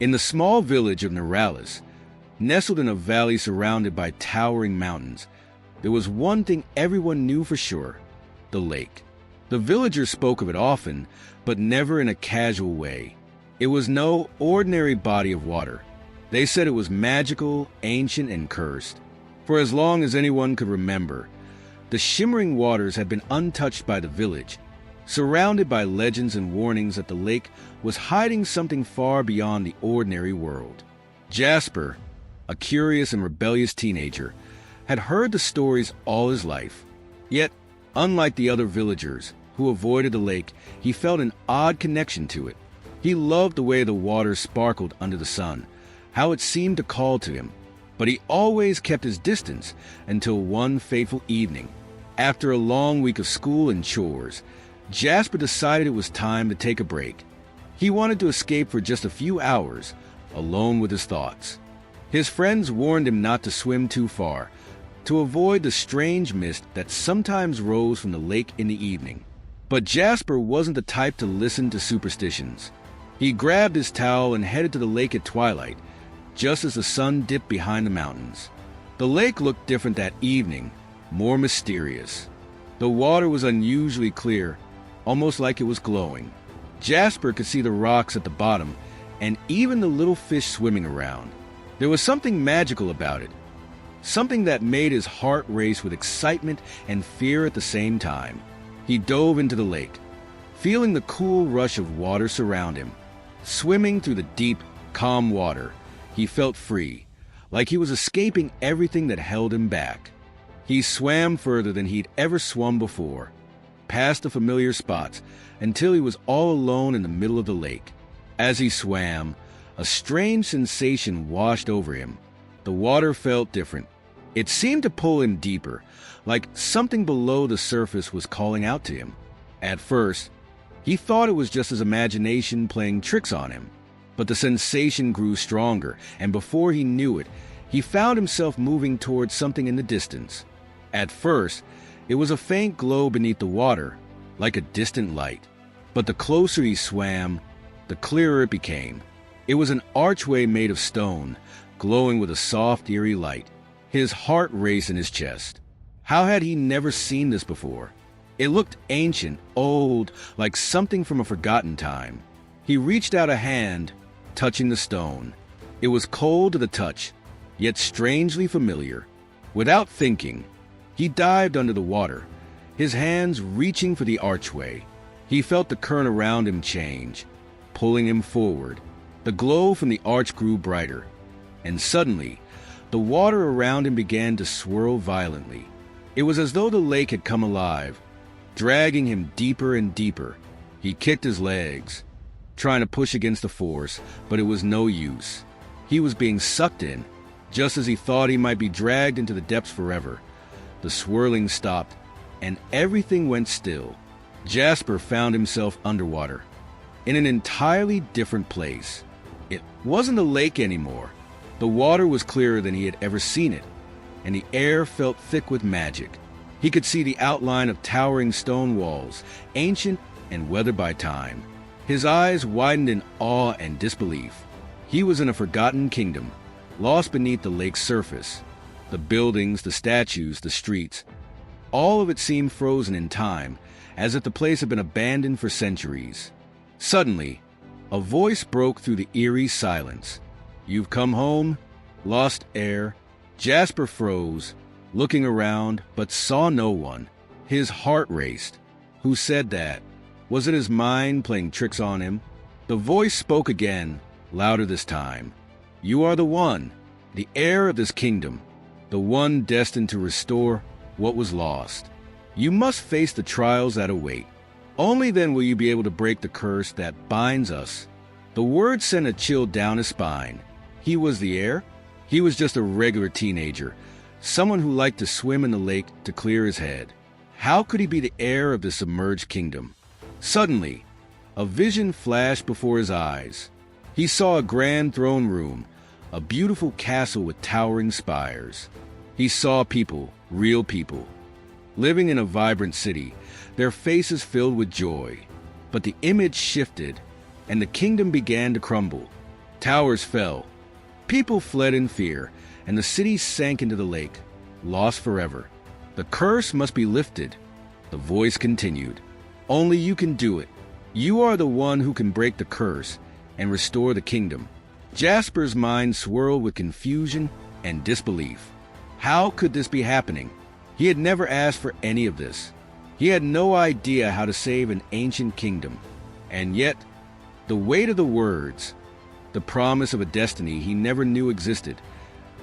In the small village of Neuralis, nestled in a valley surrounded by towering mountains, there was one thing everyone knew for sure: the lake. The villagers spoke of it often, but never in a casual way. It was no ordinary body of water. They said it was magical, ancient, and cursed. For as long as anyone could remember, the shimmering waters had been untouched by the village, surrounded by legends and warnings that the lake was hiding something far beyond the ordinary world. Jasper, a curious and rebellious teenager, had heard the stories all his life. Yet, unlike the other villagers who avoided the lake, he felt an odd connection to it. He loved the way the water sparkled under the sun, how it seemed to call to him. But he always kept his distance until one fateful evening. After a long week of school and chores, Jasper decided it was time to take a break. He wanted to escape for just a few hours, alone with his thoughts. His friends warned him not to swim too far, to avoid the strange mist that sometimes rose from the lake in the evening. But Jasper wasn't the type to listen to superstitions. He grabbed his towel and headed to the lake at twilight, just as the sun dipped behind the mountains. The lake looked different that evening, more mysterious. The water was unusually clear, almost like it was glowing. Jasper could see the rocks at the bottom and even the little fish swimming around. There was something magical about it, something that made his heart race with excitement and fear at the same time. He dove into the lake, feeling the cool rush of water surround him. Swimming through the deep, calm water, he felt free, like he was escaping everything that held him back. He swam further than he'd ever swum before, past the familiar spots, until he was all alone in the middle of the lake. As he swam, a strange sensation washed over him. The water felt different. It seemed to pull him deeper, like something below the surface was calling out to him. At first, he thought it was just his imagination playing tricks on him. But the sensation grew stronger, and before he knew it, he found himself moving towards something in the distance. At first, it was a faint glow beneath the water, like a distant light. But the closer he swam, the clearer it became. It was an archway made of stone, glowing with a soft, eerie light. His heart raced in his chest. How had he never seen this before? It looked ancient, old, like something from a forgotten time. He reached out a hand, touching the stone. It was cold to the touch, yet strangely familiar. Without thinking, he dived under the water, his hands reaching for the archway. He felt the current around him change, pulling him forward. The glow from the arch grew brighter, and suddenly, the water around him began to swirl violently. It was as though the lake had come alive, dragging him deeper and deeper. He kicked his legs, trying to push against the force, but it was no use. He was being sucked in, just as he thought he might be dragged into the depths forever. The swirling stopped, and everything went still. Jasper found himself underwater, in an entirely different place. It wasn't a lake anymore. The water was clearer than he had ever seen it, and the air felt thick with magic. He could see the outline of towering stone walls, ancient and weathered by time. His eyes widened in awe and disbelief. He was in a forgotten kingdom, lost beneath the lake's surface. The buildings, the statues, the streets, all of it seemed frozen in time, as if the place had been abandoned for centuries. Suddenly, a voice broke through the eerie silence. "You've come home, lost heir." Jasper froze, looking around, but saw no one. His heart raced. Who said that? Was it his mind playing tricks on him? The voice spoke again, louder this time. "You are the one, the heir of this kingdom, the one destined to restore what was lost. You must face the trials that await. Only then will you be able to break the curse that binds us." The words sent a chill down his spine. He was the heir? He was just a regular teenager, someone who liked to swim in the lake to clear his head. How could he be the heir of the submerged kingdom? Suddenly, a vision flashed before his eyes. He saw a grand throne room, a beautiful castle with towering spires. He saw people, real people, living in a vibrant city, their faces filled with joy. But the image shifted, and the kingdom began to crumble. Towers fell. People fled in fear, and the city sank into the lake, lost forever. The curse must be lifted. The voice continued. Only you can do it. You are the one who can break the curse and restore the kingdom. Jasper's mind swirled with confusion and disbelief. How could this be happening? He had never asked for any of this. He had no idea how to save an ancient kingdom. And yet, the weight of the words, the promise of a destiny he never knew existed,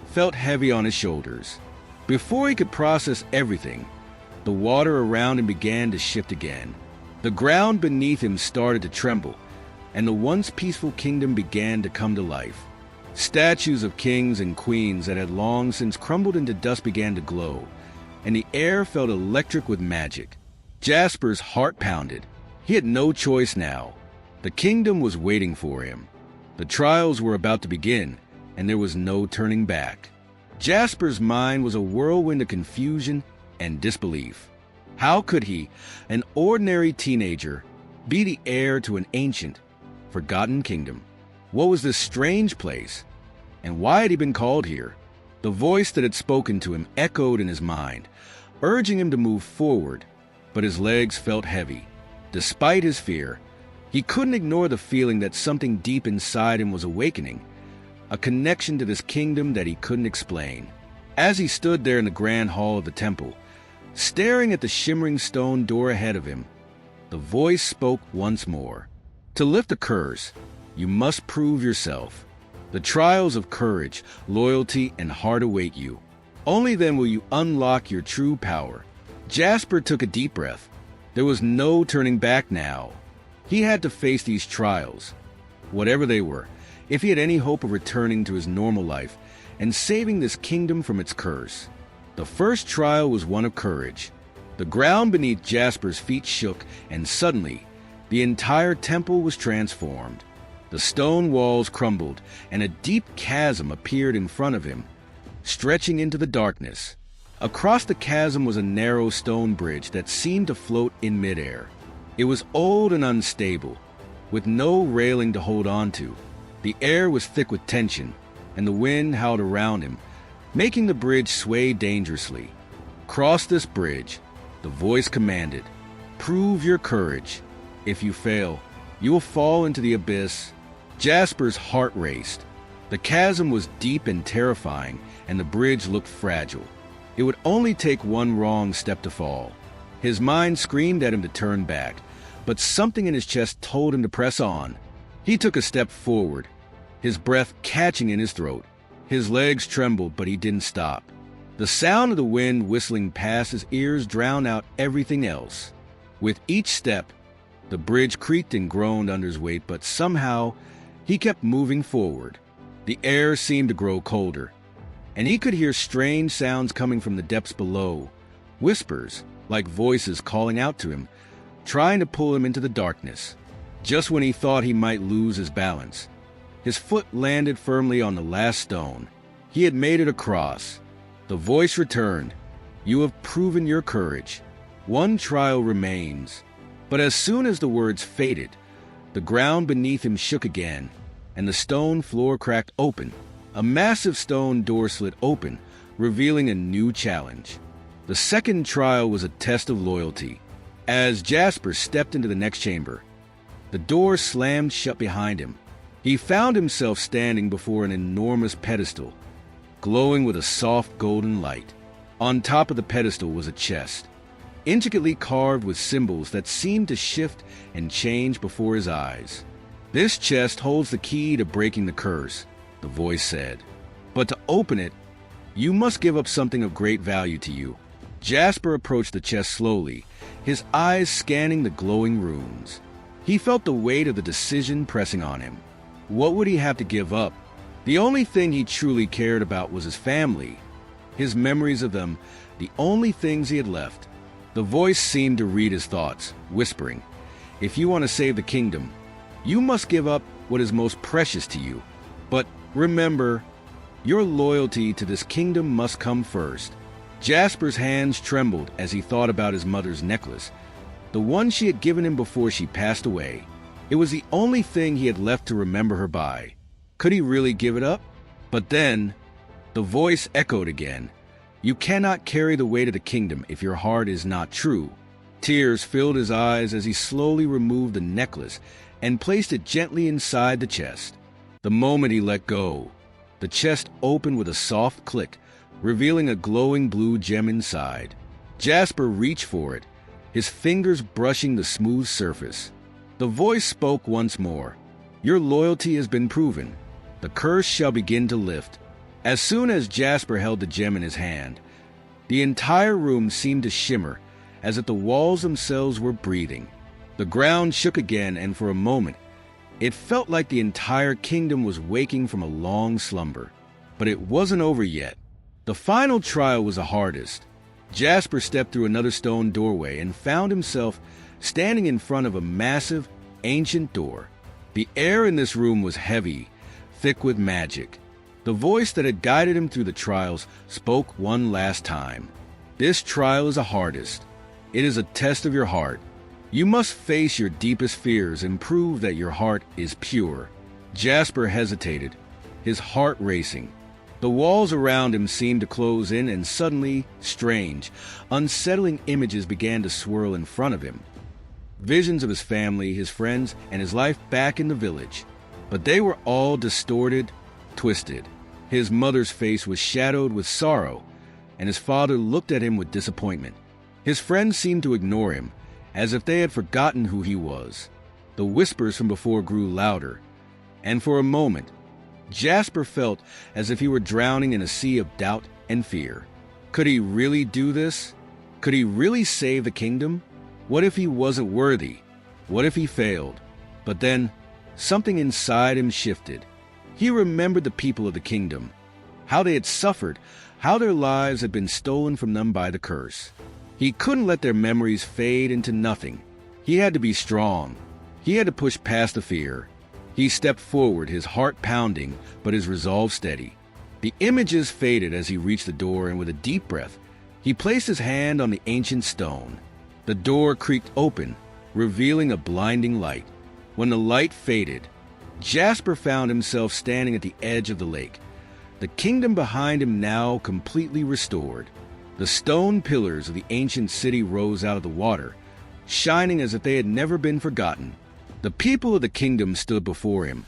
felt heavy on his shoulders. Before he could process everything, the water around him began to shift again. The ground beneath him started to tremble, and the once peaceful kingdom began to come to life. Statues of kings and queens that had long since crumbled into dust began to glow, and the air felt electric with magic. Jasper's heart pounded. He had no choice now. The kingdom was waiting for him. The trials were about to begin, and there was no turning back. Jasper's mind was a whirlwind of confusion and disbelief. How could he, an ordinary teenager, be the heir to an ancient, forgotten kingdom? What was this strange place? And why had he been called here? The voice that had spoken to him echoed in his mind, urging him to move forward, but his legs felt heavy. Despite his fear, he couldn't ignore the feeling that something deep inside him was awakening, a connection to this kingdom that he couldn't explain. As he stood there in the grand hall of the temple, staring at the shimmering stone door ahead of him, the voice spoke once more. To lift the curse, you must prove yourself. The trials of courage, loyalty, and heart await you. Only then will you unlock your true power. Jasper took a deep breath. There was no turning back now. He had to face these trials, whatever they were, if he had any hope of returning to his normal life and saving this kingdom from its curse. The first trial was one of courage. The ground beneath Jasper's feet shook, and suddenly, the entire temple was transformed. The stone walls crumbled, and a deep chasm appeared in front of him, stretching into the darkness. Across the chasm was a narrow stone bridge that seemed to float in midair. It was old and unstable, with no railing to hold on to. The air was thick with tension, and the wind howled around him, making the bridge sway dangerously. Cross this bridge, the voice commanded. Prove your courage. If you fail, you will fall into the abyss. Jasper's heart raced. The chasm was deep and terrifying, and the bridge looked fragile. It would only take one wrong step to fall. His mind screamed at him to turn back, but something in his chest told him to press on. He took a step forward, his breath catching in his throat. His legs trembled, but he didn't stop. The sound of the wind whistling past his ears drowned out everything else. With each step, the bridge creaked and groaned under his weight, but somehow he kept moving forward. The air seemed to grow colder, and he could hear strange sounds coming from the depths below, whispers like voices calling out to him, trying to pull him into the darkness. Just when he thought he might lose his balance, his foot landed firmly on the last stone. He had made it across. The voice returned. You have proven your courage. One trial remains. But as soon as the words faded, the ground beneath him shook again, and the stone floor cracked open. A massive stone door slid open, revealing a new challenge. The second trial was a test of loyalty. As Jasper stepped into the next chamber, the door slammed shut behind him. He found himself standing before an enormous pedestal, glowing with a soft golden light. On top of the pedestal was a chest, intricately carved with symbols that seemed to shift and change before his eyes. This chest holds the key to breaking the curse, the voice said. But to open it, you must give up something of great value to you. Jasper approached the chest slowly, his eyes scanning the glowing runes. He felt the weight of the decision pressing on him. What would he have to give up? The only thing he truly cared about was his family, his memories of them, the only things he had left. The voice seemed to read his thoughts, whispering, if you want to save the kingdom, you must give up what is most precious to you. But remember, your loyalty to this kingdom must come first. Jasper's hands trembled as he thought about his mother's necklace, the one she had given him before she passed away. It was the only thing he had left to remember her by. Could he really give it up? But then, the voice echoed again. You cannot carry the weight of the kingdom if your heart is not true. Tears filled his eyes as he slowly removed the necklace and placed it gently inside the chest. The moment he let go, the chest opened with a soft click, revealing a glowing blue gem inside. Jasper reached for it, his fingers brushing the smooth surface. The voice spoke once more. Your loyalty has been proven. The curse shall begin to lift. As soon as Jasper held the gem in his hand, the entire room seemed to shimmer, as if the walls themselves were breathing. The ground shook again, and for a moment, it felt like the entire kingdom was waking from a long slumber. But it wasn't over yet. The final trial was the hardest. Jasper stepped through another stone doorway and found himself standing in front of a massive, ancient door. The air in this room was heavy, thick with magic. The voice that had guided him through the trials spoke one last time. This trial is the hardest. It is a test of your heart. You must face your deepest fears and prove that your heart is pure. Jasper hesitated, his heart racing. The walls around him seemed to close in, and suddenly, strange, unsettling images began to swirl in front of him. Visions of his family, his friends, and his life back in the village. But they were all distorted, twisted. His mother's face was shadowed with sorrow, and his father looked at him with disappointment. His friends seemed to ignore him, as if they had forgotten who he was. The whispers from before grew louder, and for a moment, Jasper felt as if he were drowning in a sea of doubt and fear. Could he really do this? Could he really save the kingdom? What if he wasn't worthy? What if he failed? But then, something inside him shifted. He remembered the people of the kingdom, how they had suffered, how their lives had been stolen from them by the curse. He couldn't let their memories fade into nothing. He had to be strong. He had to push past the fear. He stepped forward, his heart pounding, but his resolve steady. The images faded as he reached the door, and with a deep breath, he placed his hand on the ancient stone. The door creaked open, revealing a blinding light. When the light faded, Jasper found himself standing at the edge of the lake, the kingdom behind him now completely restored. The stone pillars of the ancient city rose out of the water, shining as if they had never been forgotten. The people of the kingdom stood before him,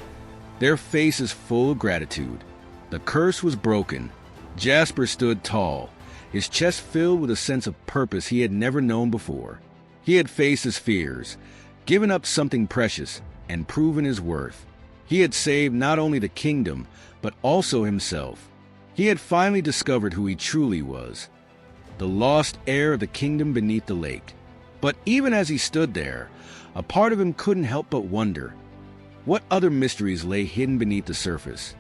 their faces full of gratitude. The curse was broken. Jasper stood tall, his chest filled with a sense of purpose he had never known before. He had faced his fears, given up something precious, and proven his worth. He had saved not only the kingdom, but also himself. He had finally discovered who he truly was, the lost heir of the kingdom beneath the lake. But even as he stood there, a part of him couldn't help but wonder, what other mysteries lay hidden beneath the surface?